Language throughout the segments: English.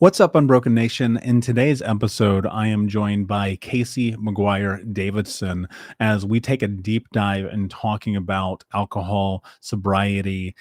What's up, Unbroken Nation? In today's episode, I am joined by Casey McGuire Davidson as we take a deep dive in talking about alcohol, sobriety,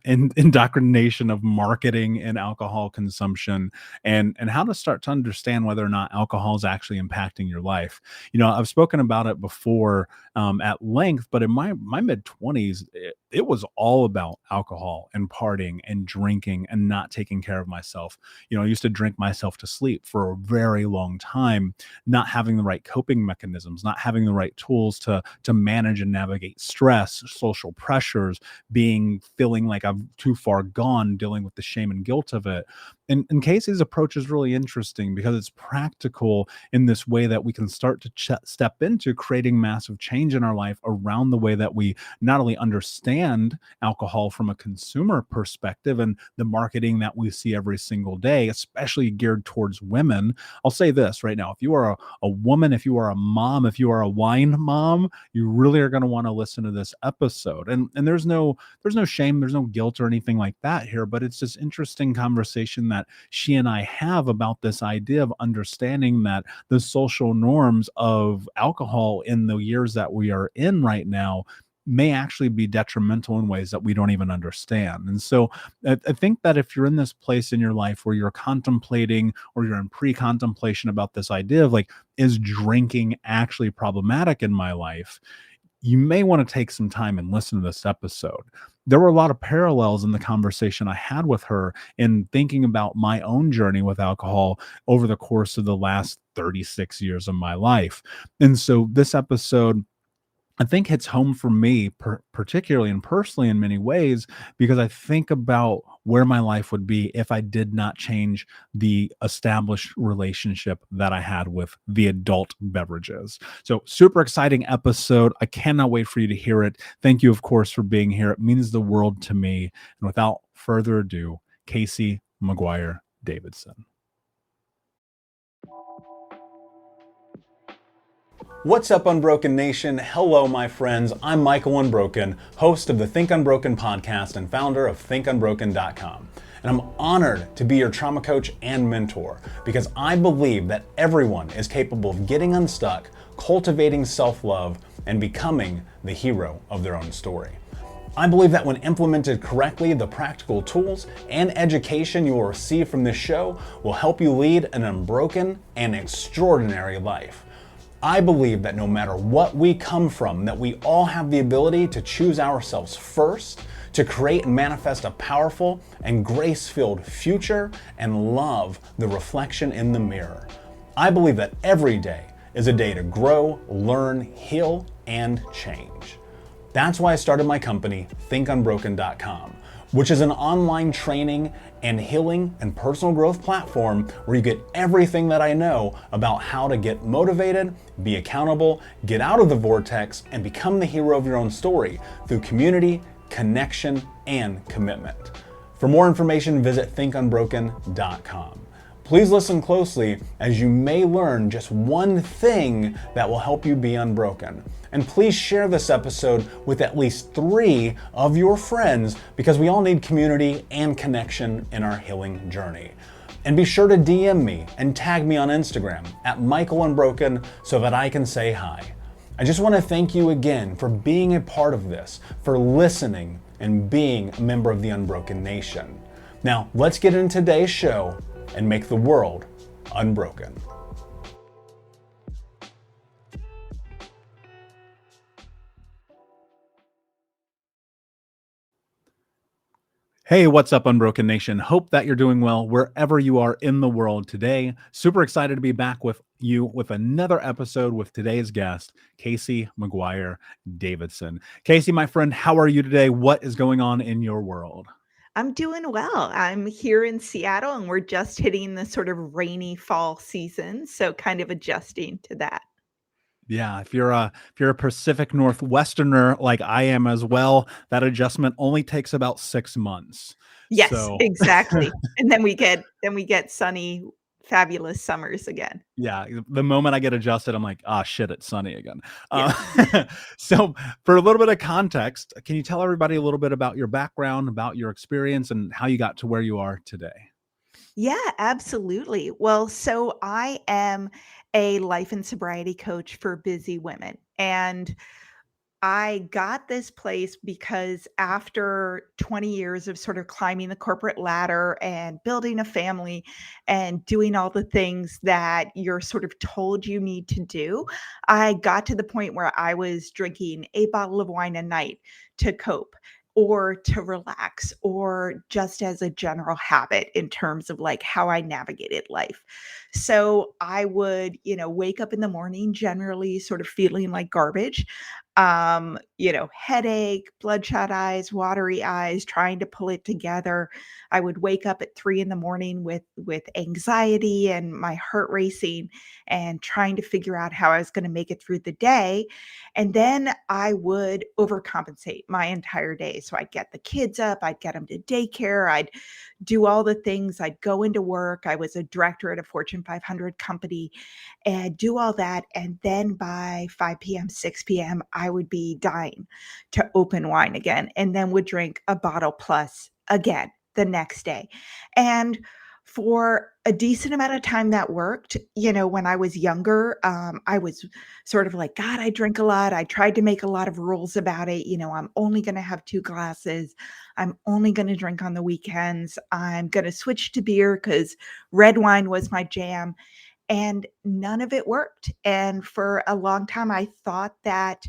and indoctrination of marketing and alcohol consumption, and how to start to understand whether or not alcohol is actually impacting your life. I've spoken about it before at length, but in my mid 20s, it was all about alcohol and partying and drinking and not taking care of myself. I used to drink myself to sleep for a very long time, not having the right coping mechanisms, not having the right tools to manage and navigate stress, social pressures, feeling like I'm too far gone, dealing with the shame and guilt of it. And Casey's approach is really interesting because it's practical in this way that we can start to step into creating massive change in our life around the way that we not only understand alcohol from a consumer perspective and the marketing that we see every single day, especially geared towards women. I'll say this right now: if you are a woman, if you are a mom, if you are a wine mom, you really are going to want to listen to this episode. And there's no shame, there's no guilt or anything like that here, but it's this interesting conversation that she and I have about this idea of understanding that the social norms of alcohol in the years that we are in right now may actually be detrimental in ways that we don't even understand. And so I think that if you're in this place in your life where you're contemplating or you're in pre-contemplation about this idea of like, is drinking actually problematic in my life? You may want to take some time and listen to this episode. There were a lot of parallels in the conversation I had with her in thinking about my own journey with alcohol over the course of the last 36 years of my life. And so this episode, I think, hits home for me, particularly and personally in many ways, because I think about where my life would be if I did not change the established relationship that I had with the adult beverages. So super exciting episode. I cannot wait for you to hear it. Thank you, of course, for being here. It means the world to me. And without further ado, Casey McGuire Davidson. What's up, Unbroken Nation? Hello, my friends. I'm Michael Unbroken, host of the Think Unbroken podcast and founder of thinkunbroken.com. And I'm honored to be your trauma coach and mentor because I believe that everyone is capable of getting unstuck, cultivating self-love, and becoming the hero of their own story. I believe that when implemented correctly, the practical tools and education you will receive from this show will help you lead an unbroken and extraordinary life. I believe that no matter what we come from, that we all have the ability to choose ourselves first, to create and manifest a powerful and grace-filled future and love the reflection in the mirror. I believe that every day is a day to grow, learn, heal, and change. That's why I started my company, thinkunbroken.com, which is an online training and healing and personal growth platform where you get everything that I know about how to get motivated, be accountable, get out of the vortex, and become the hero of your own story through community, connection, and commitment. For more information, visit thinkunbroken.com. Please listen closely as you may learn just one thing that will help you be unbroken. And please share this episode with at least 3 of your friends because we all need community and connection in our healing journey. And be sure to DM me and tag me on Instagram at Michael Unbroken so that I can say hi. I just want to thank you again for being a part of this, for listening and being a member of the Unbroken Nation. Now, let's get into today's show and make the world unbroken. Hey, what's up, Unbroken Nation? Hope that you're doing well wherever you are in the world today. Super excited to be back with you with another episode with today's guest, Casey McGuire Davidson. Casey, my friend, how are you today? What is going on in your world? I'm doing well. I'm here in Seattle and we're just hitting the sort of rainy fall season, so kind of adjusting to that. Yeah, if you're a Pacific Northwesterner like I am as well, that adjustment only takes about 6 months. Yes, So exactly. And then we get sunny, fabulous summers again. yeah, the moment I get adjusted, I'm like, ah, shit, it's sunny again. Yes. So for a little bit of context, can you tell everybody a little bit about your background, about your experience, and how you got to where you are today? Yeah, absolutely. Well, so I am a life and sobriety coach for busy women. And I got this place because after 20 years of sort of climbing the corporate ladder and building a family and doing all the things that you're sort of told you need to do, I got to the point where I was drinking a bottle of wine a night to cope or to relax or just as a general habit in terms of like how I navigated life. So I would, wake up in the morning generally sort of feeling like garbage, headache, bloodshot eyes, watery eyes, trying to pull it together. I would wake up at 3 in the morning with anxiety and my heart racing and trying to figure out how I was going to make it through the day. And then I would overcompensate my entire day. So I'd get the kids up, I'd get them to daycare, I'd do all the things, I'd go into work. I was a director at a Fortune 500 company and do all that. And then by 5 p.m., 6 p.m., I would be dying to open wine again and then would drink a bottle plus again the next day. And for a decent amount of time that worked. When I was younger, I was sort of like, God, I drink a lot. I tried to make a lot of rules about it. I'm only going to have 2 glasses. I'm only going to drink on the weekends. I'm going to switch to beer because red wine was my jam. And none of it worked. And for a long time, I thought that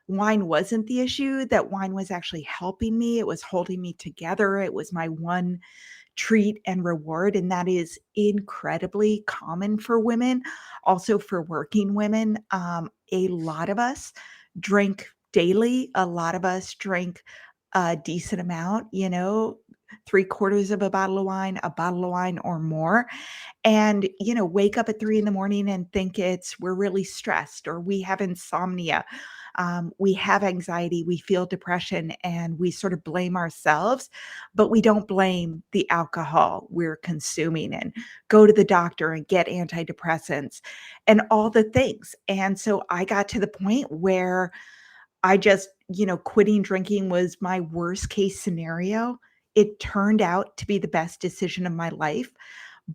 wine wasn't the issue, that wine was actually helping me. It was holding me together. It was my one treat and reward. And that is incredibly common for women, also for working women. A lot of us drink daily, a lot of us drink a decent amount, 3/4 of a bottle of wine or more and wake up at 3 in the morning and think we're really stressed or we have insomnia, we have anxiety, we feel depression, and we sort of blame ourselves, but we don't blame the alcohol we're consuming and go to the doctor and get antidepressants and all the things. And so I got to the point where I just, quitting drinking was my worst case scenario. It turned out to be the best decision of my life,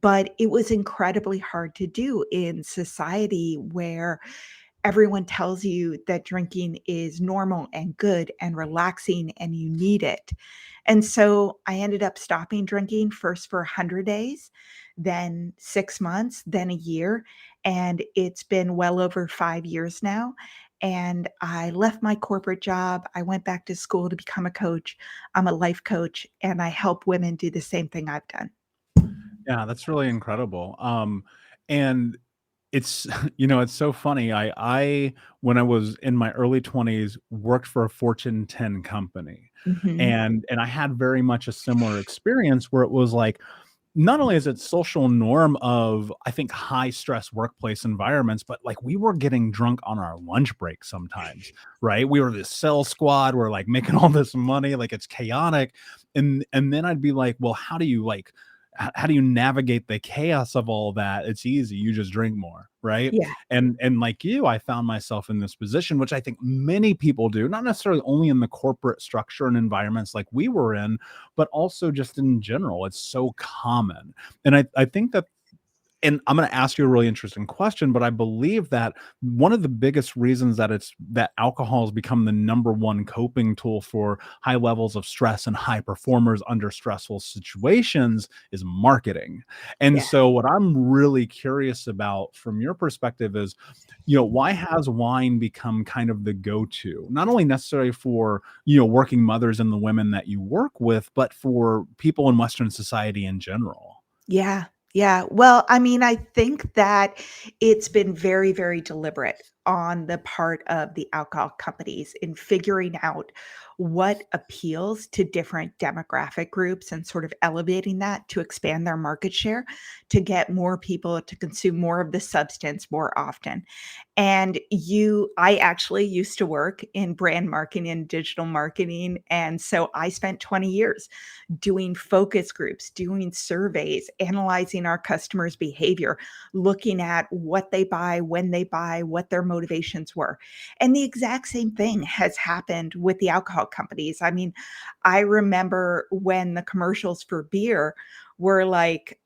but it was incredibly hard to do in society where everyone tells you that drinking is normal and good and relaxing and you need it. And so I ended up stopping drinking first for 100 days, then 6 months, then a year, and it's been well over 5 years now. And I left my corporate job. I went back to school to become a coach. I'm a life coach and I help women do the same thing I've done. Yeah, that's really incredible. And it's it's so funny. I when I was in my early 20s worked for a Fortune 10 company. Mhm. And I had very much a similar experience where it was like not only is it social norm of I think high stress workplace environments, but like we were getting drunk on our lunch break sometimes, right? We were this sales squad, we're like making all this money, like it's chaotic. And then I'd be like, well, how do you navigate the chaos of all that? It's easy. You just drink more, right? Yeah. And like you, I found myself in this position, which I think many people do, not necessarily only in the corporate structure and environments like we were in, but also just in general. It's so common. And I think that and I'm going to ask you a really interesting question, but I believe that one of the biggest reasons that alcohol has become the number one coping tool for high levels of stress and high performers under stressful situations is marketing. And Yeah. so what I'm really curious about from your perspective is, why has wine become kind of the go-to, not only necessarily for, working mothers and the women that you work with, but for people in Western society in general? Yeah. Yeah. Well, I mean, I think that it's been very, very deliberate on the part of the alcohol companies in figuring out what appeals to different demographic groups and sort of elevating that to expand their market share to get more people to consume more of the substance more often. And I actually used to work in brand marketing and digital marketing. And so I spent 20 years doing focus groups, doing surveys, analyzing our customers' behavior, looking at what they buy, when they buy, what their motivations were. And the exact same thing has happened with the alcohol companies. I mean, I remember when the commercials for beer were like,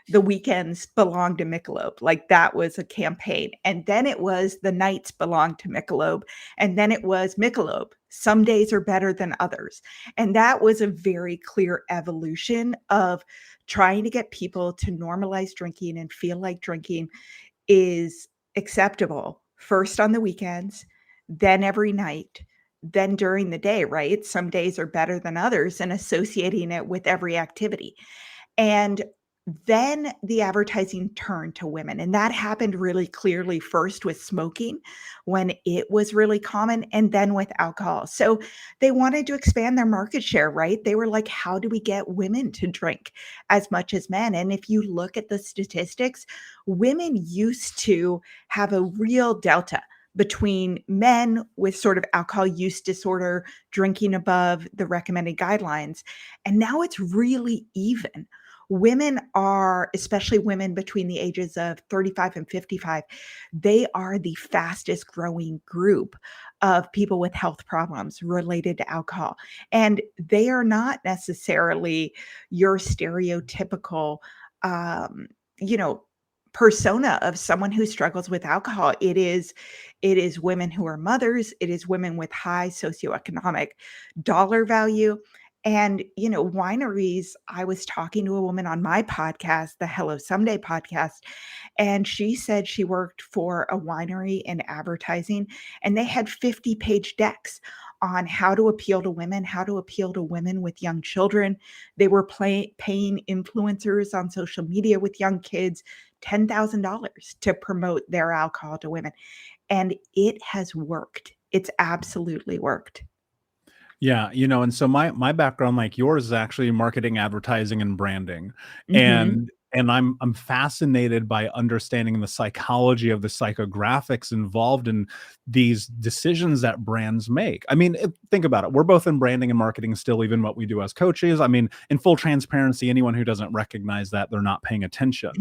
the weekends belong to Michelob. Like that was a campaign. And then it was the nights belong to Michelob. And then it was Michelob. Some days are better than others. And that was a very clear evolution of trying to get people to normalize drinking and feel like drinking is acceptable first on the weekends, then every night, then during the day, right? Some days are better than others and associating it with every activity. And then the advertising turned to women, and that happened really clearly first with smoking when it was really common, and then with alcohol. So they wanted to expand their market share, right? They were like, how do we get women to drink as much as men? And if you look at the statistics, women used to have a real delta between men with sort of alcohol use disorder drinking above the recommended guidelines. And now it's really even. Women are, especially women between the ages of 35 and 55, they are the fastest growing group of people with health problems related to alcohol. And they are not necessarily your stereotypical, um, you know, persona of someone who struggles with alcohol. It is women who are mothers, it is women with high socioeconomic dollar value. And, wineries, I was talking to a woman on my podcast, the Hello Someday podcast, and she said she worked for a winery in advertising, and they had 50-page decks on how to appeal to women, how to appeal to women with young children. They were paying influencers on social media with young kids $10,000 to promote their alcohol to women. And it has worked. It's absolutely worked. Yeah, and so my background, like yours, is actually marketing, advertising, and branding. Mhm. And I'm fascinated by understanding the psychology of the psychographics involved in these decisions that brands make. I mean, think about it. We're both in branding and marketing still, even what we do as coaches. I mean, in full transparency, anyone who doesn't recognize that, they're not paying attention.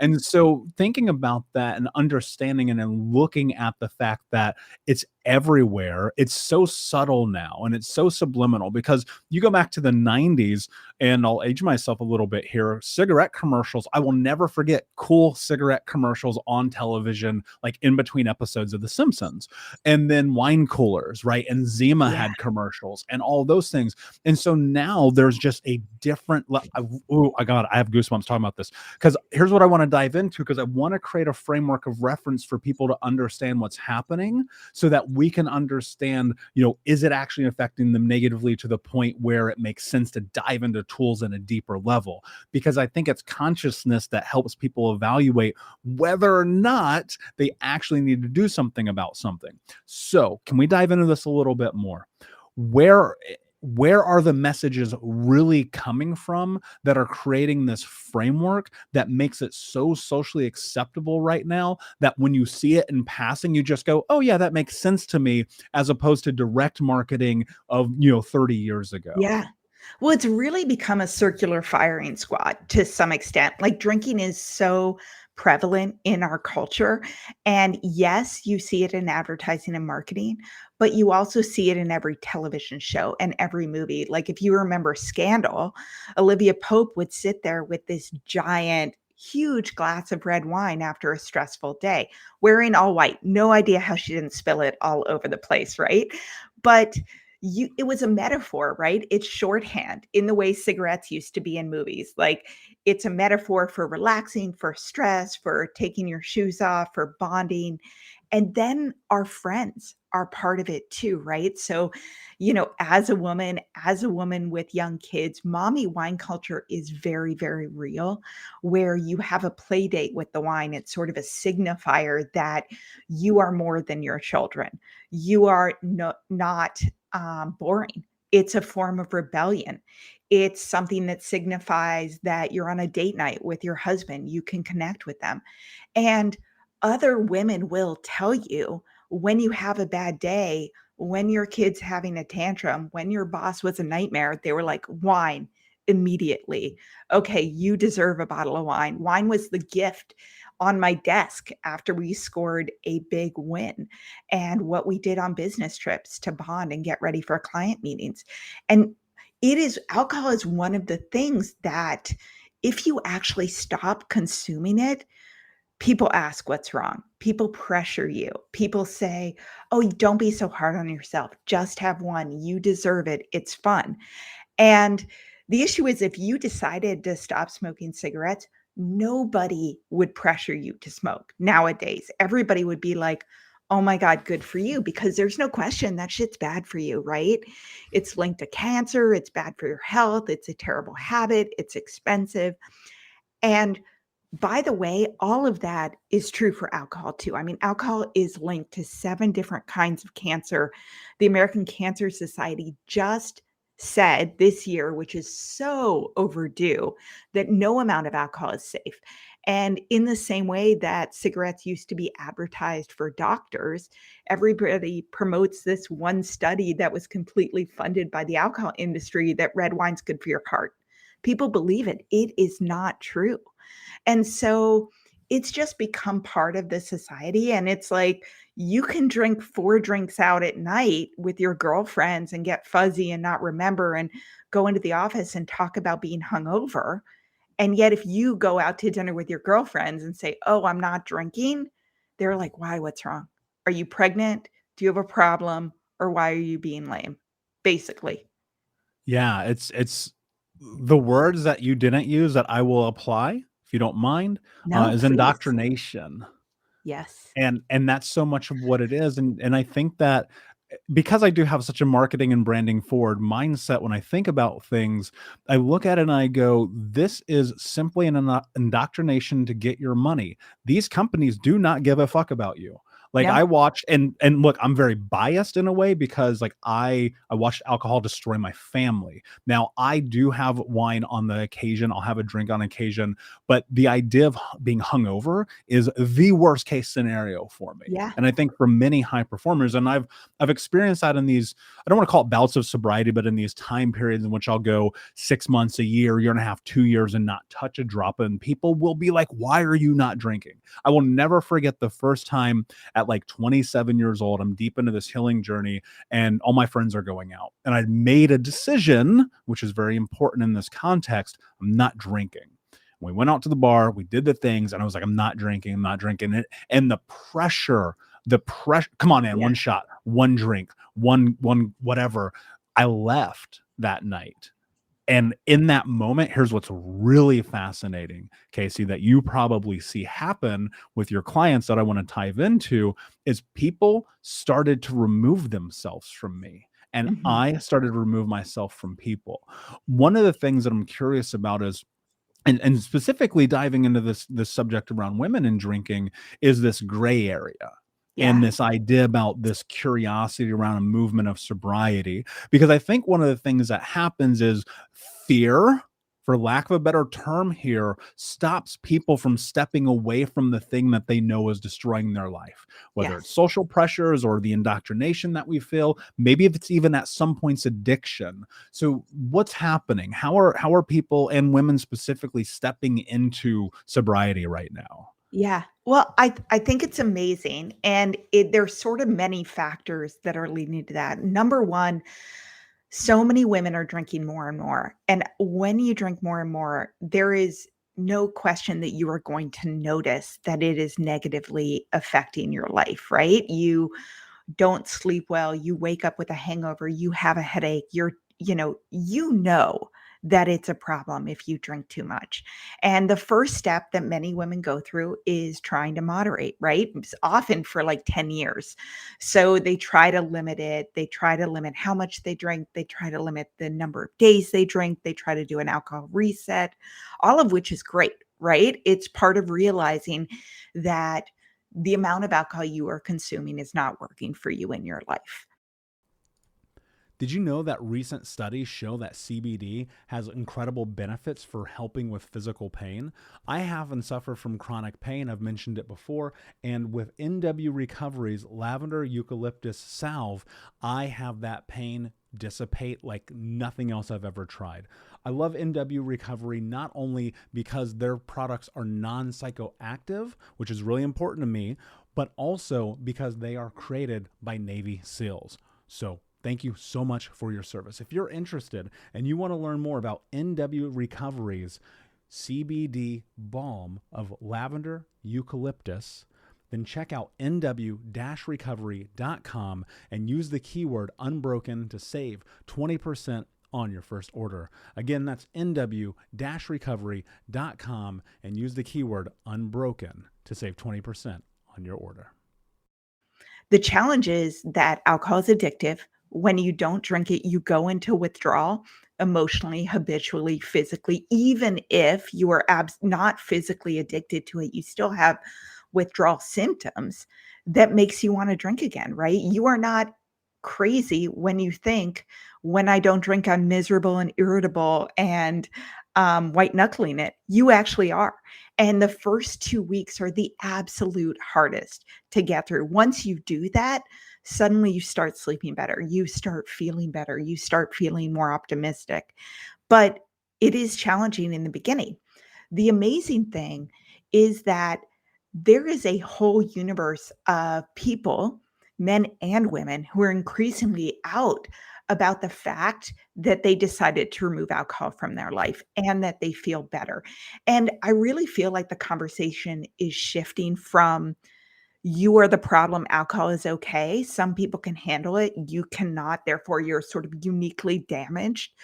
And so thinking about that and understanding and then looking at the fact that it's everywhere. It's so subtle now and it's so subliminal because you go back to the 90s, and I'll age myself a little bit here. Cigarette commercials. I will never forget cool cigarette commercials on television, like in between episodes of The Simpsons. And then wine coolers, right? And Zima Yeah. had commercials and all those things. And so now there's just a different, oh my God, I have goosebumps talking about this because here's what I want to dive into, because I want to create a framework of reference for people to understand what's happening so that we can understand, is it actually affecting them negatively to the point where it makes sense to dive into tools at a deeper level? Because I think it's consciousness that helps people evaluate whether or not they actually need to do something about something. So can we dive into this a little bit more? Where are the messages really coming from that are creating this framework that makes it so socially acceptable right now that when you see it in passing, you just go, oh yeah, that makes sense to me, as opposed to direct marketing of, 30 years ago? Yeah. Well, it's really become a circular firing squad to some extent. Like drinking is so prevalent in our culture. And yes, you see it in advertising and marketing, but you also see it in every television show and every movie. Like if you remember Scandal, Olivia Pope would sit there with this giant, huge glass of red wine after a stressful day, wearing all white. No idea how she didn't spill it all over the place, right? But it was a metaphor, right? It's shorthand in the way cigarettes used to be in movies. Like it's a metaphor for relaxing, for stress, for taking your shoes off, for bonding. And then our friends are part of it too, right? So, as a woman with young kids, mommy wine culture is very, very real, where you have a play date with the wine. It's sort of a signifier that you are more than your children. You are not boring. It's a form of rebellion. It's something that signifies that you're on a date night with your husband. You can connect with them. And other women will tell you when you have a bad day, when your kid's having a tantrum, when your boss was a nightmare, they were like, wine immediately. Okay, you deserve a bottle of wine. Wine was the gift on my desk after we scored a big win and what we did on business trips to bond and get ready for client meetings. And Alcohol is one of the things that if you actually stop consuming it, people ask what's wrong. People pressure you. People say, "Oh, don't be so hard on yourself. Just have one. You deserve it. It's fun." And the issue is if you decided to stop smoking cigarettes, nobody would pressure you to smoke nowadays. Everybody would be like, "Oh my God, good for you," because there's no question that shit's bad for you, right? It's linked to cancer. It's bad for your health. It's a terrible habit. It's expensive. And by the way, all of that is true for alcohol too. I mean, alcohol is linked to 7 different kinds of cancer. The American Cancer Society just said this year, which is so overdue, that no amount of alcohol is safe. And in the same way that cigarettes used to be advertised for doctors, everybody promotes this one study that was completely funded by the alcohol industry that red wine's good for your heart. People believe it. It is not true. And so it's just become part of the society. And it's like you can drink 4 drinks out at night with your girlfriends and get fuzzy and not remember and go into the office and talk about being hungover. And yet, if you go out to dinner with your girlfriends and say, "Oh, I'm not drinking," they're like, "Why? What's wrong? Are you pregnant? Do you have a problem? Or why are you being lame?" Basically. Yeah, it's the words that you didn't use that I will apply, if you don't mind, No, is please. indoctrination. Yes. And that's so much of what it is, and I think that because I do have such a marketing and branding forward mindset when I think about things, I look at it and I go, this is simply an indoctrination to get your money. These companies do not give a fuck about you. Like No. I watched and look, I'm very biased in a way because like I watched alcohol destroy my family. Now I do have wine on the occasion. I'll have a drink on occasion, but the idea of being hungover is the worst case scenario for me. Yeah. And I think for many high performers, and I've experienced that in these, I don't want to call it bouts of sobriety, but in these time periods in which I'll go 6 months, a year and a half, 2 years and not touch a drop. And people will be like, why are you not drinking? I will never forget the first time at like 27 years old, I'm deep into this healing journey and all my friends are going out. And I made a decision, which is very important in this context. I'm not drinking. We went out to the bar, we did the things, and I was like, I'm not drinking, I'm not drinking it. And the pressure, come on, man, Yeah. one shot, one drink, one, whatever. I left that night. And in that moment, here's what's really fascinating, Casey, that you probably see happen with your clients that I want to dive into is people started to remove themselves from me. And Mhm. I started to remove myself from people. One of the things that I'm curious about is and specifically diving into this subject around women and drinking is this gray area and Yeah. this idea about this curiosity around a movement of sobriety, because I think one of the things that happens is fear, for lack of a better term here, stops people from stepping away from the thing that they know is destroying their life, whether it's Yes. social pressures or the indoctrination that we feel, maybe if it's even at some points addiction. So what's happening? How are people and women specifically stepping into sobriety right now? Yeah. Well, I think it's amazing, and there's sort of many factors that are leading to that. Number 1, so many women are drinking more and more, and when you drink more and more, there is no question that you are going to notice that it is negatively affecting your life, right? You don't sleep well, you wake up with a hangover, you have a headache, you know that it's a problem if you drink too much. And the first step that many women go through is trying to moderate, right? It's often for like 10 years. So they try to limit it, they try to limit how much they drink, they try to limit the number of days they drink, they try to do an alcohol reset, all of which is great, right? It's part of realizing that the amount of alcohol you are consuming is not working for you in your life. Did you know that recent studies show that CBD has incredible benefits for helping with physical pain? I haven't suffered from chronic pain, I've mentioned it before, and with NW Recovery's lavender eucalyptus salve, I have that pain dissipate like nothing else I've ever tried. I love NW Recovery not only because their products are non-psychoactive, which is really important to me, but also because they are created by Navy SEALs. So Thank you so much for your service. If you're interested and you want to learn more about NW Recovery's CBD balm of lavender eucalyptus, then check out nw-recovery.com and use the keyword unbroken to save 20% on your first order. Again, that's nw-recovery.com and use the keyword unbroken to save 20% on your order. The challenge is that alcohol is addictive. When you don't drink it, you go into withdrawal emotionally, habitually, physically. Even if you are not physically addicted to it, you still have withdrawal symptoms that makes you want to drink again, right? You are not crazy when you think, when I don't drink, I'm miserable and irritable and white knuckling it. You actually are. And the first 2 weeks are the absolute hardest to get through. Once you do that, suddenly you start sleeping better. You start feeling better. You start feeling more optimistic. But it is challenging in the beginning. The amazing thing is that there is a whole universe of people, men and women, who are increasingly out about the fact that they decided to remove alcohol from their life and that they feel better. And I really feel like the conversation is shifting from you are the problem, alcohol is okay. Some people can handle it, you cannot, therefore you're sort of uniquely damaged,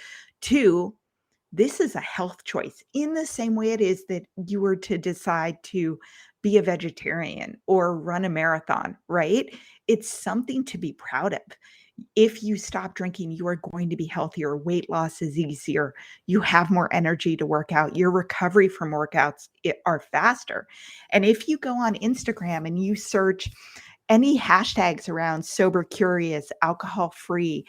to this is a health choice in the same way it is that you were to decide to be a vegetarian or run a marathon, right? It's something to be proud of. If you stop drinking, you are going to be healthier. Weight loss is easier. You have more energy to work out. Your recovery from workouts are faster. And if you go on Instagram and you search any hashtags around sober curious, alcohol free,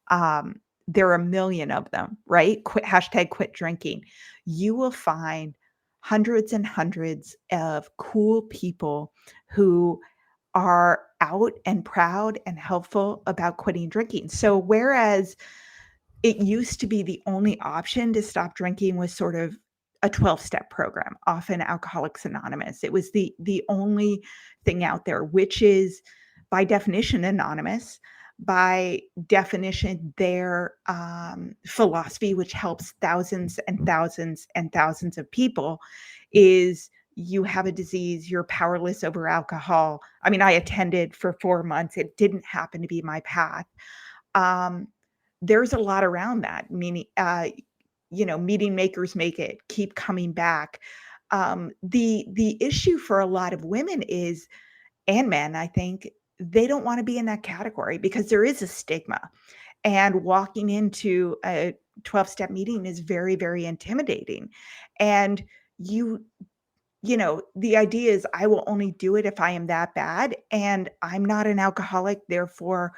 there are a million of them, right? Quit drinking. You will find hundreds and hundreds of cool people who are out and proud and helpful about quitting drinking. So whereas it used to be the only option to stop drinking was sort of a 12-step program, often Alcoholics Anonymous. It was the only thing out there, which is by definition anonymous. By definition, their philosophy, which helps thousands and thousands and thousands of people, is you have a disease, you're powerless over alcohol. I mean, I attended for 4 months. It didn't happen to be my path. There's a lot around that, meaning, meeting makers make it, keep coming back. The issue for a lot of women is, and men, I think, they don't want to be in that category because there is a stigma. And walking into a 12-step meeting is very, very intimidating. And the idea is I will only do it if I am that bad. And I'm not an alcoholic. Therefore,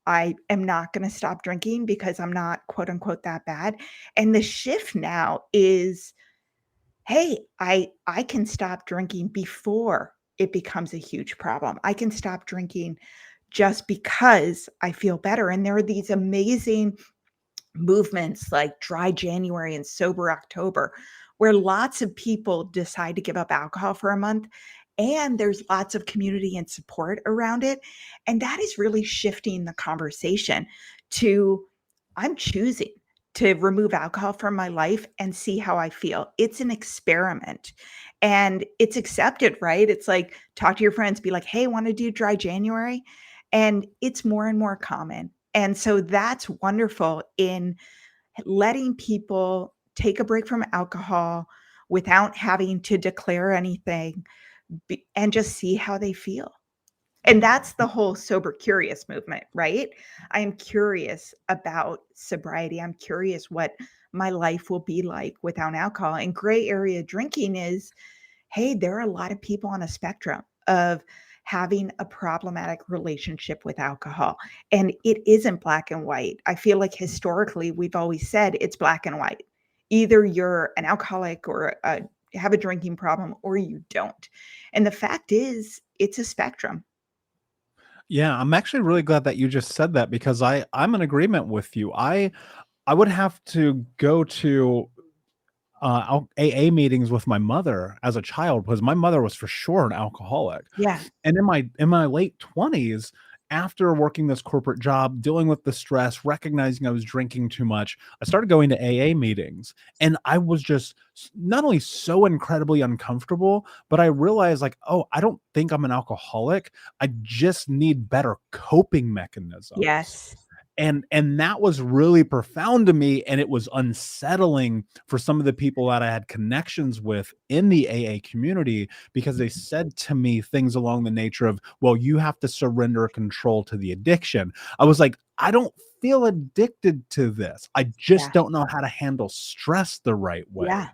I am not going to stop drinking because I'm not quote unquote that bad. And the shift now is, hey, I can stop drinking before it becomes a huge problem. I can stop drinking just because I feel better. And there are these amazing movements like Dry January and Sober October, where lots of people decide to give up alcohol for a month. And there's lots of community and support around it. And that is really shifting the conversation to I'm choosing to remove alcohol from my life and see how I feel. It's an experiment and it's accepted, right? It's like talk to your friends, be like, hey, want to do Dry January? And it's more and more common. And so that's wonderful in letting people take a break from alcohol without having to declare anything and just see how they feel. And that's the whole sober curious movement, right? I am curious about sobriety. I'm curious what my life will be like without alcohol. And gray area drinking is, hey, there are a lot of people on a spectrum of having a problematic relationship with alcohol. And it isn't black and white. I feel like historically we've always said it's black and white. Either you're an alcoholic or have a drinking problem or you don't. And the fact is, it's a spectrum. Yeah, I'm actually really glad that you just said that because I'm in agreement with you. I would have to go to AA meetings with my mother as a child because my mother was for sure an alcoholic. Yeah. And in my late 20s, after working this corporate job, dealing with the stress, recognizing I was drinking too much, I started going to AA meetings, and I was just not only so incredibly uncomfortable, but I realized like, oh, I don't think I'm an alcoholic. I just need better coping mechanisms. Yes. And that was really profound to me, and it was unsettling for some of the people that I had connections with in the AA community, because they said to me things along the nature of, well, you have to surrender control to the addiction. I was like, I don't feel addicted to this. I just Yeah. don't know how to handle stress the right Yeah. way.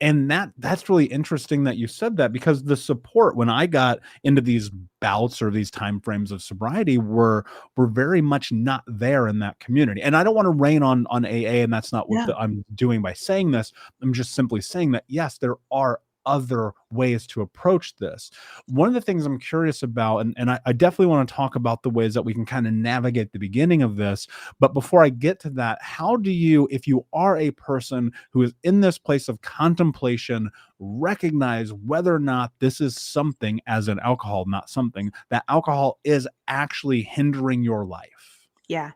And that's really interesting that you said that, because the support when I got into these bouts or these time frames of sobriety were very much not there in that community. And I don't want to rain on AA, and that's not what No. I'm doing by saying this. I'm just simply saying that yes, there are other ways to approach this. One of the things I'm curious about, and I definitely want to talk about the ways that we can kind of navigate the beginning of this. But before I get to that, how do you, if you are a person who is in this place of contemplation, recognize whether or not this is something, as an alcohol, not something, that alcohol is actually hindering your life? Yeah.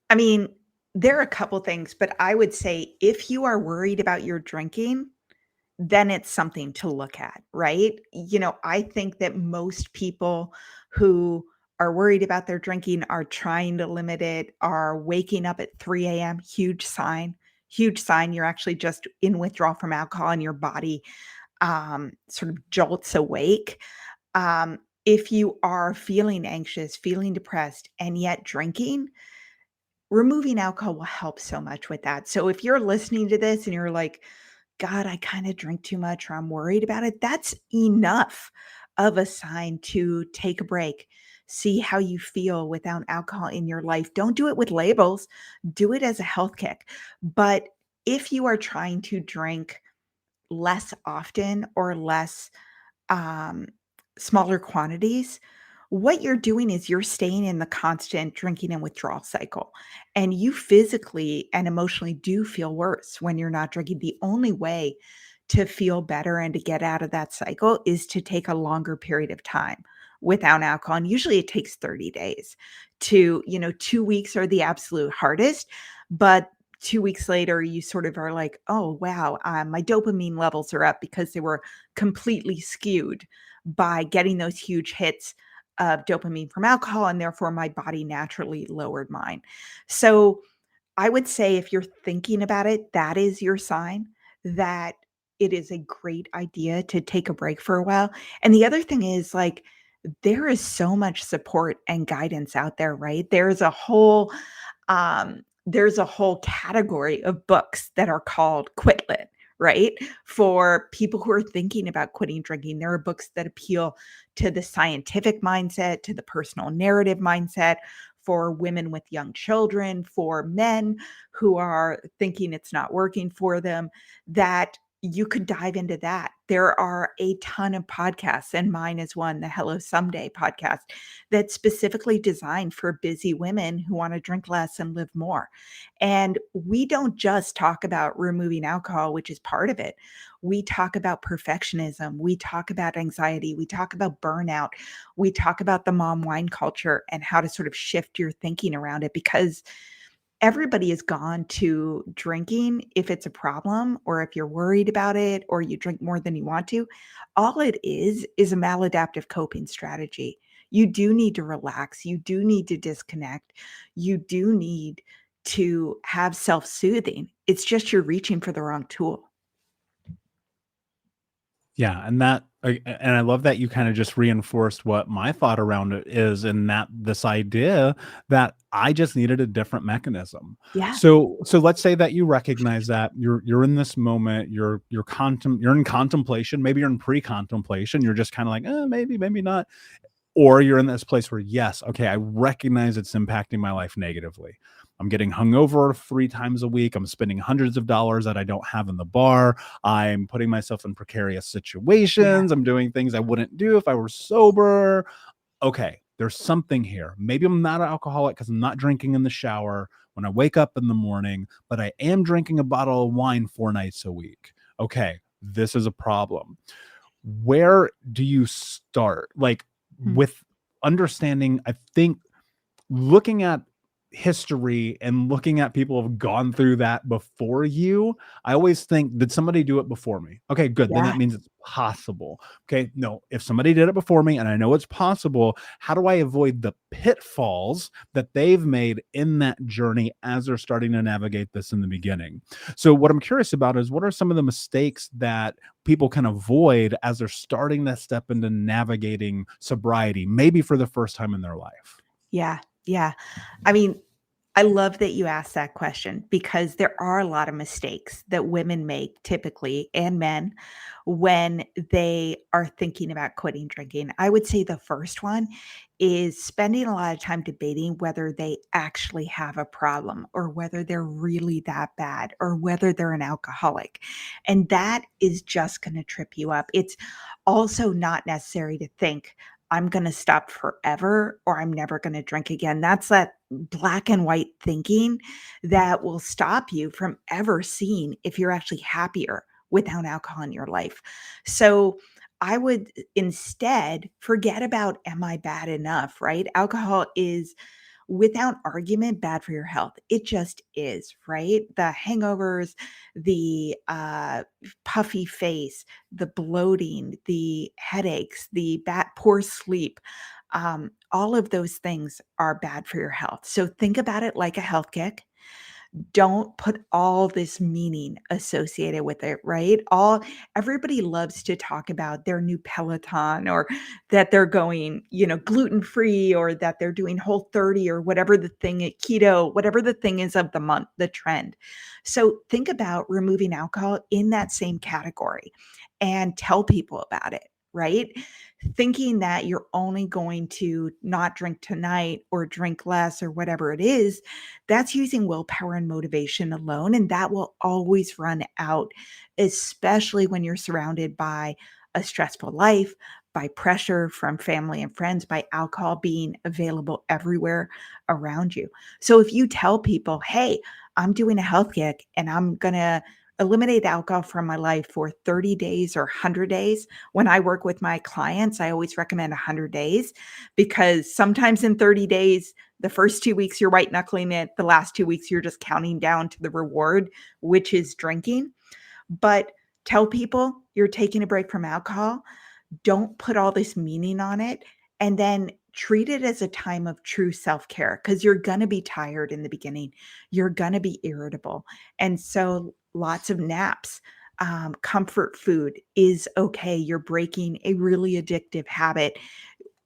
I mean, there are a couple things, but I would say if you are worried about your drinking, then it's something to look at, right? I think that most people who are worried about their drinking are trying to limit it, are waking up at 3 a.m. Huge sign you're actually just in withdrawal from alcohol and your body sort of jolts awake. If you are feeling anxious, feeling depressed, and yet drinking, removing alcohol will help so much with that. So if you're listening to this and you're like, God, I kind of drink too much or I'm worried about it, that's enough of a sign to take a break. See how you feel without alcohol in your life. Don't do it with labels, do it as a health kick. But if you are trying to drink less often or less um, smaller quantities, what you're doing is you're staying in the constant drinking and withdrawal cycle. And you physically and emotionally do feel worse when you're not drinking. The only way to feel better and to get out of that cycle is to take a longer period of time without alcohol. And usually it takes 30 days to, 2 weeks are the absolute hardest. But 2 weeks later, you sort of are like, oh, wow, my dopamine levels are up because they were completely skewed by getting those huge hits of dopamine from alcohol, and therefore my body naturally lowered mine. So I would say if you're thinking about it, that is your sign that it is a great idea to take a break for a while. And the other thing is like there is so much support and guidance out there, right? There's a whole category of books that are called Quit Lit, right? For people who are thinking about quitting drinking. There are books that appeal to the scientific mindset, to the personal narrative mindset, for women with young children, for men who are thinking it's not working for them, that you could dive into that. There are a ton of podcasts, and mine is one, the Hello Someday podcast, that's specifically designed for busy women who want to drink less and live more. And we don't just talk about removing alcohol, which is part of it. We talk about perfectionism. We talk about anxiety. We talk about burnout. We talk about the mom wine culture and how to sort of shift your thinking around it, because everybody has gone to drinking if it's a problem or if you're worried about it or you drink more than you want to. All it is a maladaptive coping strategy. You do need to relax. You do need to disconnect. You do need to have self-soothing. It's just you're reaching for the wrong tool. Yeah, and I love that you kind of just reinforced what my thought around it is, and that this idea that I just needed a different mechanism. Yeah. So let's say that you recognize that you're in this moment, you're in contemplation, maybe you're in pre-contemplation, you're just kind of like, maybe not. Or you're in this place where, yes, okay, I recognize it's impacting my life negatively. I'm getting hungover 3 times a week. I'm spending hundreds of dollars that I don't have in the bar. I'm putting myself in precarious Yeah. situations. I'm doing things I wouldn't do if I were sober. Okay, there's something here. Maybe I'm not an alcoholic because I'm not drinking in the shower when I wake up in the morning, but I am drinking a bottle of wine 4 nights a week. Okay, this is a problem. Where do you start? Like, Hmm. with understanding, I think, looking at history and looking at people who have gone through that before you, I always think, did somebody do it before me? Okay, good. Then Yeah. that means it's possible. Okay, no, if somebody did it before me and I know it's possible, how do I avoid the pitfalls that they've made in that journey as they're starting to navigate this in the beginning? So, what I'm curious about is what are some of the mistakes that people can avoid as they're starting to step into navigating sobriety, maybe for the first time in their life? Yeah. Yeah. I mean, I love that you asked that question because there are a lot of mistakes that women make typically and men when they are thinking about quitting drinking. I would say the first one is spending a lot of time debating whether they actually have a problem or whether they're really that bad or whether they're an alcoholic. And that is just going to trip you up. It's also not necessary to think, I'm going to stop forever or I'm never going to drink again. That's that black and white thinking that will stop you from ever seeing if you're actually happier without alcohol in your life. So I would instead forget about, am I bad enough, right? Alcohol is without argument bad for your health. It just is, right? The hangovers, the puffy face, the bloating, the headaches, the poor sleep, all of those things are bad for your health. So think about it like a health kick. Don't put all this meaning associated with it, right? All Everybody loves to talk about their new Peloton or that they're going, gluten-free or that they're doing Whole30 or whatever the thing at keto, whatever the thing is of the month, the trend. So think about removing alcohol in that same category and tell people about it, right? Thinking that you're only going to not drink tonight or drink less or whatever it is, that's using willpower and motivation alone. And that will always run out, especially when you're surrounded by a stressful life, by pressure from family and friends, by alcohol being available everywhere around you. So if you tell people, hey, I'm doing a health kick and I'm going to eliminate alcohol from my life for 30 days or 100 days. When I work with my clients, I always recommend 100 days because sometimes in 30 days, the first 2 weeks you're white knuckling it, the last 2 weeks you're just counting down to the reward, which is drinking. But tell people you're taking a break from alcohol. Don't put all this meaning on it. And then treat it as a time of true self-care because you're going to be tired in the beginning. You're going to be irritable. And so lots of naps, comfort food is okay. You're breaking a really addictive habit.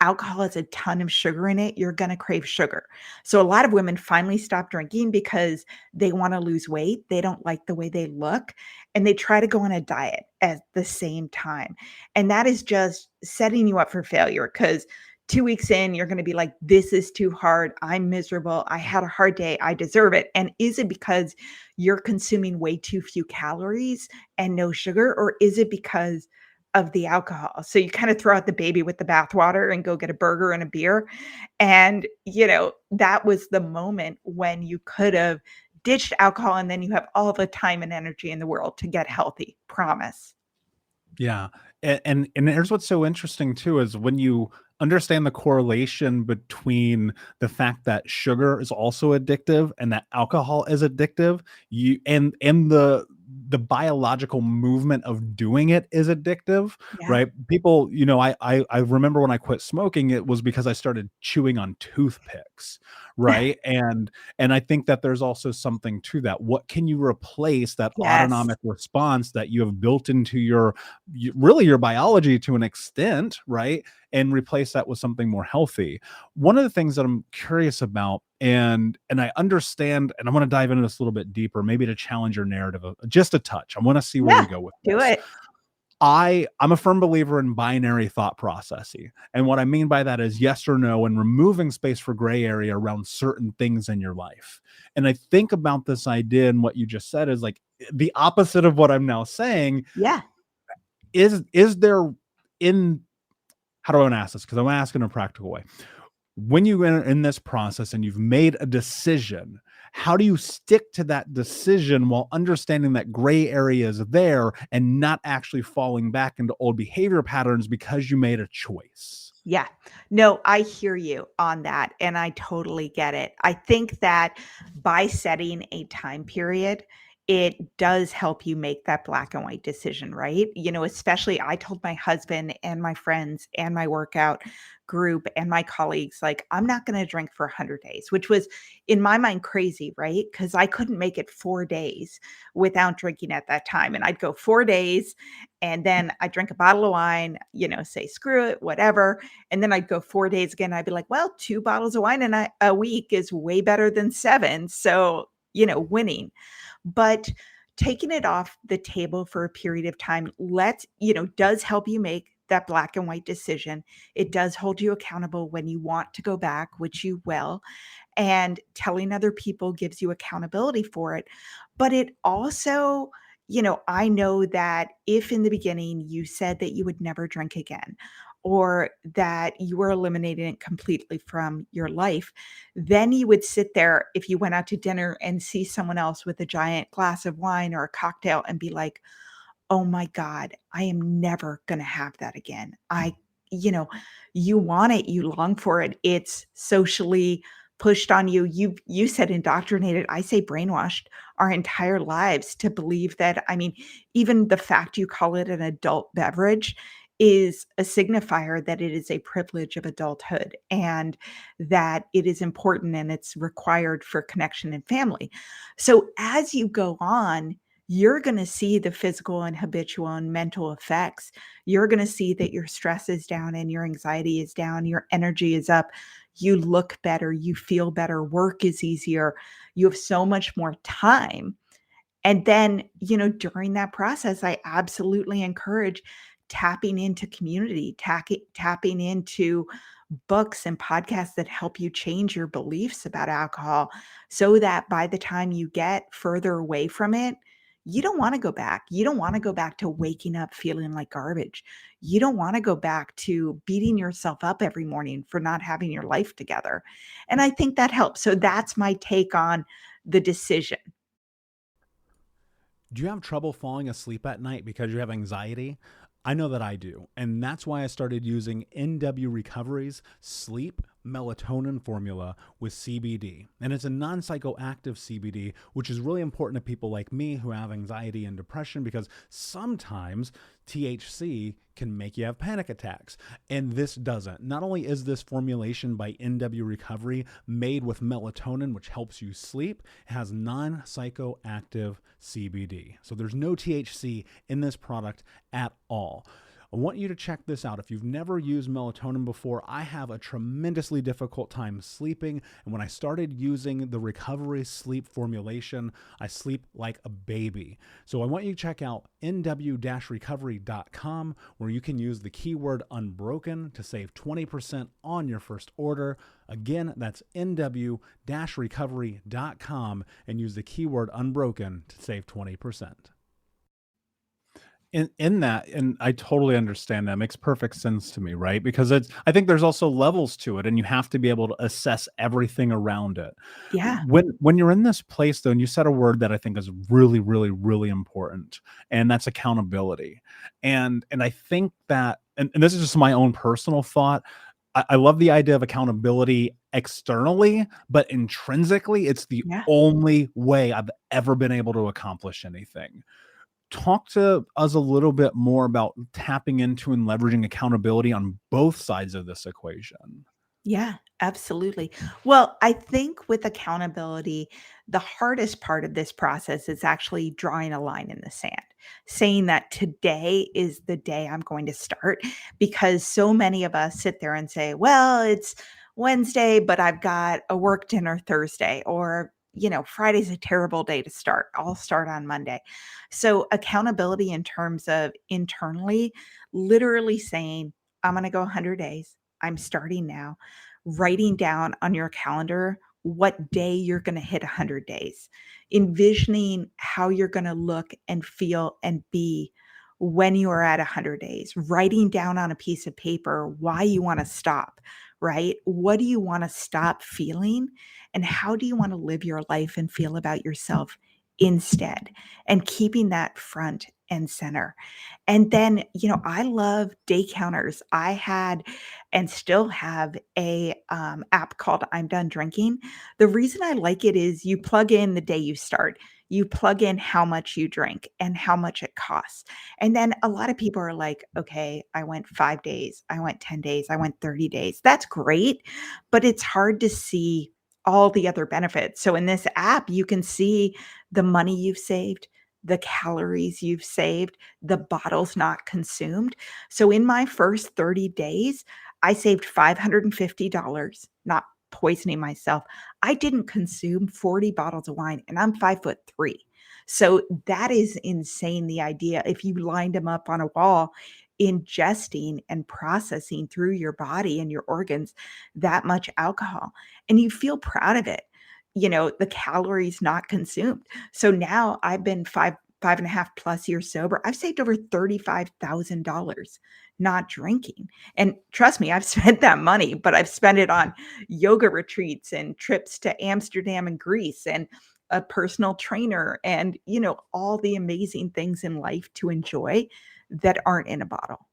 Alcohol has a ton of sugar in it. You're going to crave sugar. So a lot of women finally stop drinking because they want to lose weight. They don't like the way they look and they try to go on a diet at the same time. And that is just setting you up for failure because 2 weeks in, you're going to be like, this is too hard. I'm miserable. I had a hard day. I deserve it. And is it because you're consuming way too few calories and no sugar? Or is it because of the alcohol? So you kind of throw out the baby with the bathwater and go get a burger and a beer. And, that was the moment when you could have ditched alcohol and then you have all the time and energy in the world to get healthy. Promise. Yeah. And here's what's so interesting too is when you understand the correlation between the fact that sugar is also addictive and that alcohol is addictive, and the biological movement of doing it is addictive, Yeah. right? People, I remember when I quit smoking, it was because I started chewing on toothpicks, right? And I think that there's also something to that. What can you replace that Yes. autonomic response that you have built into really your biology to an extent, right? And replace that with something more healthy. One of the things that I'm curious about, and I understand, and I want to dive into this a little bit deeper, maybe to challenge your narrative just a touch. I want to see where we Yeah. go with Do this. it. I'm a firm believer in binary thought processing. And what I mean by that is yes or no, and removing space for gray area around certain things in your life. And I think about this idea and what you just said is like the opposite of what I'm now saying. Yeah. Is there in how do I want to ask this? Because I'm asking in a practical way. When you enter in this process and you've made a decision, how do you stick to that decision while understanding that gray area is there and not actually falling back into old behavior patterns because you made a choice? Yeah. No, I hear you on that, and I totally get it. I think that by setting a time period, it does help you make that black and white decision, right? Especially I told my husband and my friends and my workout group and my colleagues, like, I'm not going to drink for 100 days, which was in my mind crazy, right? Because I couldn't make it 4 days without drinking at that time. And I'd go 4 days and then I drink a bottle of wine, say, screw it, whatever, and then I'd go 4 days again. I'd be like, "Well, 2 bottles of wine in a week is way better than 7." So, winning. But taking it off the table for a period of time does help you make that black and white decision. It does hold you accountable when you want to go back, which you will, and telling other people gives you accountability for it. But it also, I know that if in the beginning you said that you would never drink again or that you were eliminating it completely from your life, then you would sit there if you went out to dinner and see someone else with a giant glass of wine or a cocktail and be like, "Oh my god, I am never gonna have that again." You know, you want it, you long for it. It's socially pushed on you. You said indoctrinated, I say brainwashed our entire lives to believe that. I mean, even the fact you call it an adult beverage is a signifier that it is a privilege of adulthood and that it is important and it's required for connection and family. So as you go on, you're going to see the physical and habitual and mental effects. You're going to see that your stress is down and your anxiety is down, your energy is up. You look better, you feel better, work is easier. You have so much more time. And then, during that process, I absolutely encourage tapping into community, tapping into books and podcasts that help you change your beliefs about alcohol so that by the time you get further away from it, you don't want to go back. You don't want to go back to waking up feeling like garbage. You don't want to go back to beating yourself up every morning for not having your life together. And I think that helps. So that's my take on the decision. Do you have trouble falling asleep at night because you have anxiety? I know that I do. And that's why I started using NW Recovery's sleep melatonin formula with CBD. And it's a non psychoactive CBD, which is really important to people like me who have anxiety and depression because sometimes THC can make you have panic attacks. And this doesn't. Not only is this formulation by NW Recovery made with melatonin, which helps you sleep, it has non psychoactive CBD. So there's no THC in this product at all. I want you to check this out. If you've never used melatonin before, I have a tremendously difficult time sleeping. And when I started using the recovery sleep formulation, I sleep like a baby. So I want you to check out nw-recovery.com where you can use the keyword unbroken to save 20% on your first order. Again, that's nw-recovery.com and use the keyword unbroken to save 20%. In that, and I totally understand that. It makes perfect sense to me, right? Because I think there's also levels to it, and you have to be able to assess everything around it. Yeah. When you're in this place, though, and you said a word that I think is really, really, really important, and that's accountability. And I think that, and this is just my own personal thought. I love the idea of accountability externally, but intrinsically, it's the Yeah. only way I've ever been able to accomplish anything. Talk to us a little bit more about tapping into and leveraging accountability on both sides of this equation. Yeah, absolutely. Well, I think with accountability, the hardest part of this process is actually drawing a line in the sand, saying that today is the day I'm going to start. Because so many of us sit there and say, well, it's Wednesday, but I've got a work dinner Thursday, or Friday's a terrible day to start. I'll start on Monday. So, accountability in terms of internally, literally saying, I'm going to go 100 days. I'm starting now, writing down on your calendar what day you're going to hit 100 days, envisioning how you're going to look and feel and be when you are at 100 days, writing down on a piece of paper why you want to stop, right? What do you want to stop feeling? And how do you want to live your life and feel about yourself instead, and keeping that front and center. And then, I love day counters. I had and still have a app called I'm Done Drinking. The reason I like it is you plug in the day you start. You plug in how much you drink and how much it costs. And then a lot of people are like, okay, I went 5 days, I went 10 days, I went 30 days. That's great, but it's hard to see all the other benefits. So in this app, you can see the money you've saved, the calories you've saved, the bottles not consumed. So in my first 30 days, I saved $550, not poisoning myself. I didn't consume 40 bottles of wine and I'm 5'3". So that is insane. The idea, if you lined them up on a wall, ingesting and processing through your body and your organs that much alcohol, and you feel proud of it. The calories not consumed. So now I've been 5.5+ years sober. I've saved over $35,000 not drinking. And trust me, I've spent that money, but I've spent it on yoga retreats and trips to Amsterdam and Greece and a personal trainer and, all the amazing things in life to enjoy that aren't in a bottle.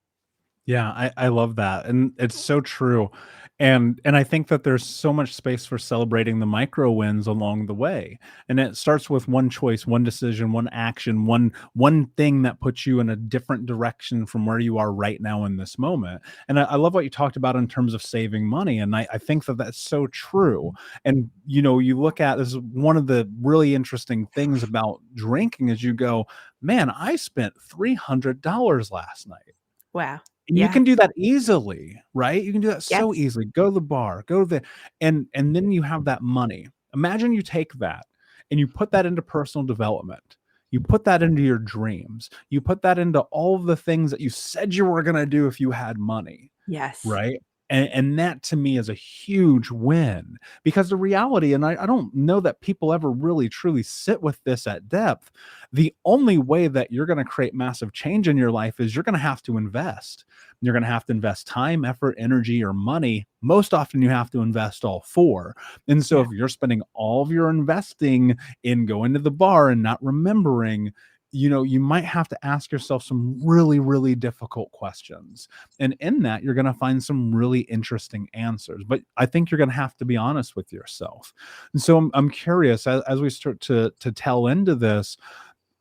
Yeah, I love that, and it's so true, and I think that there's so much space for celebrating the micro wins along the way, and it starts with one choice, one decision, one action, one thing that puts you in a different direction from where you are right now in this moment, and I love what you talked about in terms of saving money, and I think that that's so true, and, you look at this is one of the really interesting things about drinking is you go, "Man, I spent $300 last night." Wow. And you Yeah. can do that easily, right? You can do that so Yes. easily. Go to the bar, go to the and then you have that money. Imagine you take that and you put that into personal development. You put that into your dreams. You put that into all of the things that you said you were gonna do if you had money. Yes. Right? And that to me is a huge win because the reality, and I don't know that people ever really truly sit with this at depth. The only way that you're going to create massive change in your life is you're going to have to invest. You're going to have to invest time, effort, energy, or money. Most often, you have to invest all four. And so, Yeah. if you're spending all of your investing in going to the bar and not remembering, you might have to ask yourself some really, really difficult questions. And in that, you're going to find some really interesting answers. But I think you're going to have to be honest with yourself. And so I'm curious as we start to tell into this,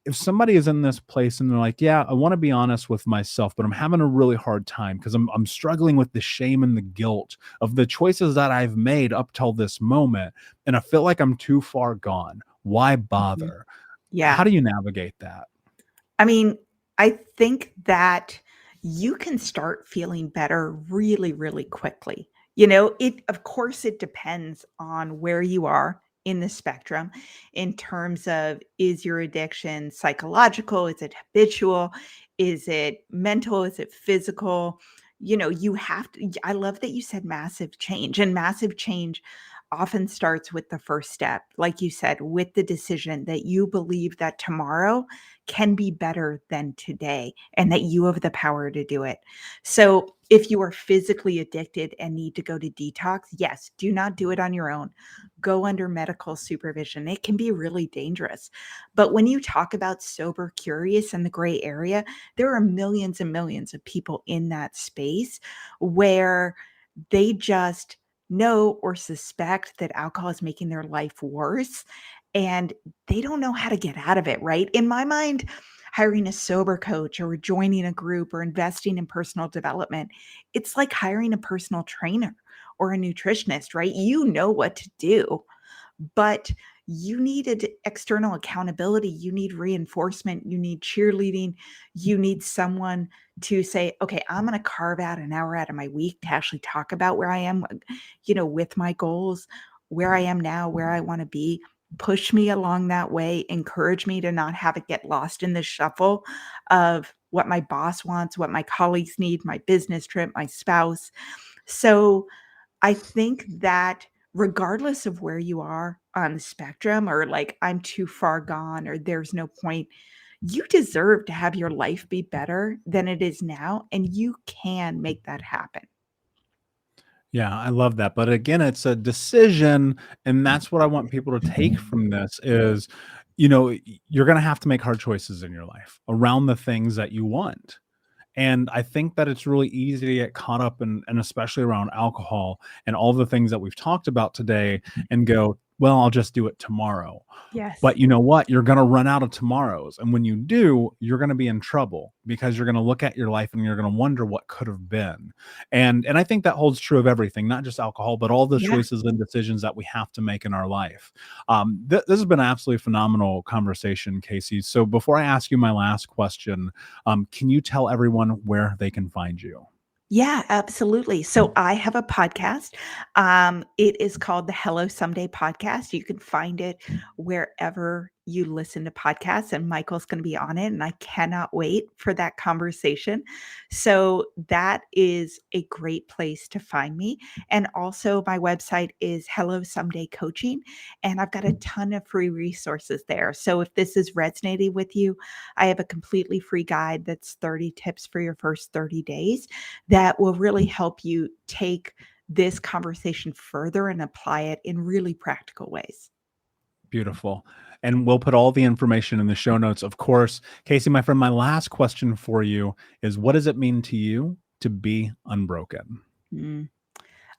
if somebody is in this place and they're like, yeah, I want to be honest with myself, but I'm having a really hard time because I'm struggling with the shame and the guilt of the choices that I've made up till this moment. And I feel like I'm too far gone. Why Mhm. bother? Yeah. How do you navigate that? I mean, I think that you can start feeling better really, really quickly. Of course, it depends on where you are in the spectrum in terms of, is your addiction psychological? Is it habitual? Is it mental? Is it physical? You have to, I love that you said massive change, and massive change often starts with the first step, like you said, with the decision that you believe that tomorrow can be better than today and that you have the power to do it. So, if you are physically addicted and need to go to detox, yes, do not do it on your own. Go under medical supervision. It can be really dangerous. But when you talk about sober curious and the gray area, there are millions and millions of people in that space where they just know or suspect that alcohol is making their life worse, and they don't know how to get out of it, right? In my mind, hiring a sober coach or joining a group or investing in personal development, it's like hiring a personal trainer or a nutritionist, right? You know what to do, but you needed external accountability. You need reinforcement. You need cheerleading. You need someone to say, okay, I'm going to carve out an hour out of my week to actually talk about where I am, with my goals, where I am now, where I want to be. Push me along that way, encourage me to not have it get lost in the shuffle of what my boss wants, what my colleagues need, my business trip, my spouse. So, I think that regardless of where you are on the spectrum, or like, I'm too far gone, or there's no point, you deserve to have your life be better than it is now, and you can make that happen. Yeah, I love that. But again, it's a decision, and that's what I want people to take from this is you're going to have to make hard choices in your life around the things that you want. And I think that it's really easy to get caught up in, and especially around alcohol and all the things that we've talked about today, and go, well, I'll just do it tomorrow. Yes. But you know what? You're going to run out of tomorrows. And when you do, you're going to be in trouble, because you're going to look at your life and you're going to wonder what could have been. And I think that holds true of everything, not just alcohol, but all the Yeah. choices and decisions that we have to make in our life. This has been an absolutely phenomenal conversation, Casey. So before I ask you my last question, can you tell everyone where they can find you? Yeah, absolutely. So I have a podcast. It is called the Hello Someday podcast. You can find it wherever you listen to podcasts, and Michael's going to be on it. And I cannot wait for that conversation. So that is a great place to find me. And also, my website is Hello Someday Coaching, and I've got a ton of free resources there. So if this is resonating with you, I have a completely free guide that's 30 tips for your first 30 days that will really help you take this conversation further and apply it in really practical ways. Beautiful. And we'll put all the information in the show notes, of course. Casey, my friend, my last question for you is, what does it mean to you to be unbroken? Mm.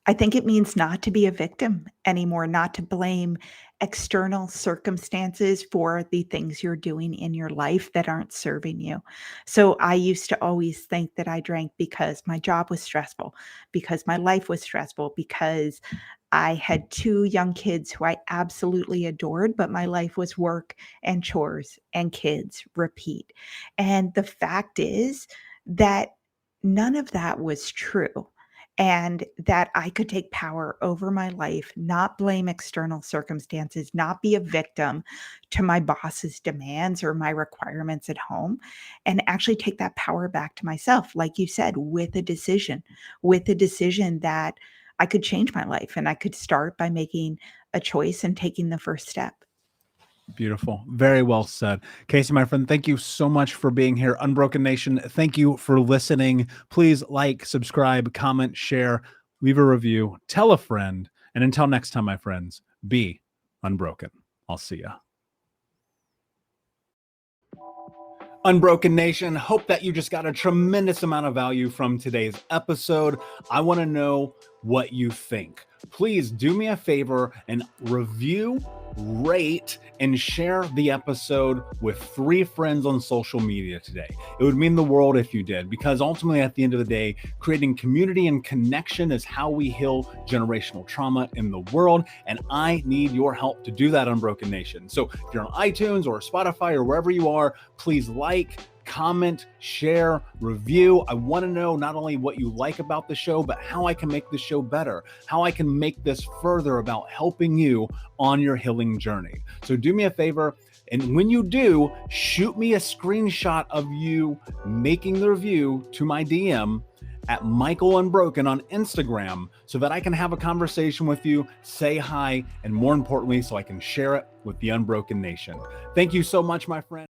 I think it means not to be a victim anymore, not to blame external circumstances for the things you're doing in your life that aren't serving you. So I used to always think that I drank because my job was stressful, because my life was stressful, because I had 2 young kids who I absolutely adored, but my life was work and chores and kids, repeat. And the fact is that none of that was true, and that I could take power over my life, not blame external circumstances, not be a victim to my boss's demands or my requirements at home, and actually take that power back to myself, like you said, with a decision that I could change my life and I could start by making a choice and taking the first step. Beautiful. Very well said. Casey, my friend, thank you so much for being here. Unbroken Nation, thank you for listening. Please like, subscribe, comment, share, leave a review, tell a friend. And until next time, my friends, be unbroken. I'll see ya. Unbroken Nation, hope that you just got a tremendous amount of value from today's episode. I want to know what you think. Please do me a favor and review, rate, and share the episode with 3 friends on social media today. It would mean the world if you did, because ultimately at the end of the day, creating community and connection is how we heal generational trauma in the world. And I need your help to do that, Unbroken Nation. So if you're on iTunes or Spotify or wherever you are, please like, comment, share, review. I want to know not only what you like about the show, but how I can make the show better, how I can make this further about helping you on your healing journey. So do me a favor, and when you do, shoot me a screenshot of you making the review to my DM at Michael Unbroken on Instagram, so that I can have a conversation with you, say hi, and more importantly, so I can share it with the Unbroken Nation. Thank you so much, my friend.